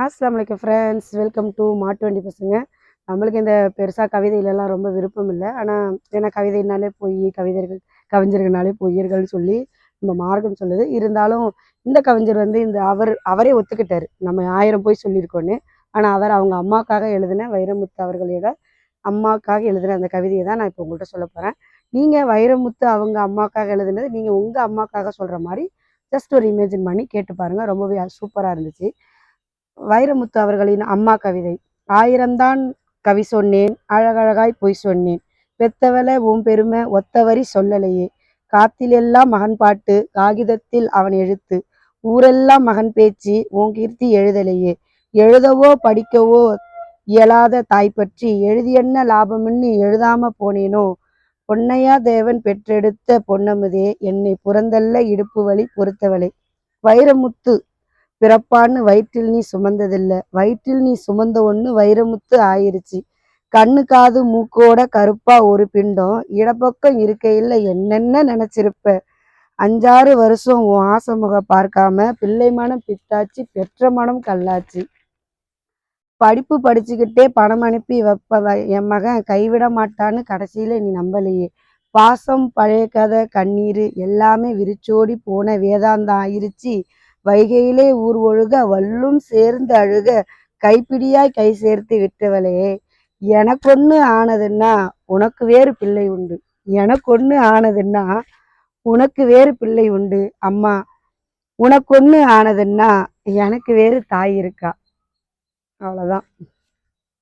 அஸ்ஸலாமு அலைக்கும் friends, welcome to மாட்டு பசங்க. நம்மளுக்கு இந்த பெருசாக கவிதையிலலாம் ரொம்ப விருப்பம் இல்லை. ஆனால் ஏன்னா கவிதைனாலே கவிஞர்கள் கவிஞர்கள்னாலே பொய்யர்கள்னு சொல்லி நம்ம மார்க்கம் சொல்லுது. இருந்தாலும் இந்த கவிஞர் வந்து அவரே ஒத்துக்கிட்டார், நம்ம 1000 பொய் சொல்லியிருக்கோன்னு. ஆனால் அவங்க அம்மாவுக்காக எழுதின வைரமுத்து அவர்களோட அம்மாவுக்காக எழுதின அந்த கவிதையை தான் நான் இப்போ உங்கள்கிட்ட சொல்ல போகிறேன். நீங்கள் வைரமுத்து அவங்க அம்மாவுக்காக எழுதுனது நீங்கள் உங்கள் அம்மாவுக்காக சொல்கிற மாதிரி ஜஸ்ட் ஒரு இமேஜின் பண்ணி கேட்டு பாருங்கள். ரொம்பவே சூப்பராக இருந்துச்சு. வைரமுத்து அவர்களின் அம்மா கவிதை. ஆயிரம்தான் கவி சொன்னேன், அழகழகாய் பொய் சொன்னேன், பெத்தவள உன் பெருமை ஒத்தவரி சொல்லலையே, காத்திலெல்லாம் மகன் பாட்டு, காகிதத்தில் அவன் எழுத்து, ஊரெல்லாம் மகன் பேச்சு, உன் கீர்த்தி எழுதலையே, எழுதவோ படிக்கவோ இயலாத தாய் பற்றி எழுதியென்ன லாபம்னு எழுதாம போனேனோ, பொன்னையா தேவன் பெற்றெடுத்த பொன்னமுதே, என்னை புறந்தள்ள இடுப்பு வலி பொறுத்தவளே. வைரமுத்து பிறப்பான்னு வயிற்றில் நீ சுமந்ததில்ல, வயிற்றில் நீ சுமந்த ஒன்று வைரமுத்து ஆயிருச்சு. கண்ணு காது மூக்கோட கருப்பா ஒரு பிண்டம், இடப்பக்கம் இருக்கையில் என்னென்ன நினைச்சிருப்ப. 5-6 வருஷம் உன் ஆசைமுகம் பார்க்காம பிள்ளை மனம் பித்தாச்சு, பெற்ற மனம் கல்லாச்சு. படிப்பு படிச்சுக்கிட்டே பணம் அனுப்பி வைப்ப என் மகன் கைவிட மாட்டான்னு கடைசியில நீ நம்பலையே. பாசம் பழைய கதை கண்ணீர் எல்லாமே விரிச்சோடி போன வேதாந்தம் ஆயிருச்சு. வைகையிலே ஊர் ஒழுக வல்லும் சேர்ந்து அழுக, கைப்பிடியாய் கை சேர்த்து விட்டவளே. எனக்கொன்னு ஆனதுன்னா உனக்கு வேறு பிள்ளை உண்டு, எனக்கொன்னு ஆனதுன்னா உனக்கு வேறு பிள்ளை உண்டு அம்மா, உனக்கொன்னு ஆனதுன்னா எனக்கு வேறு தாய் இருக்கா. அவ்வளோதான்.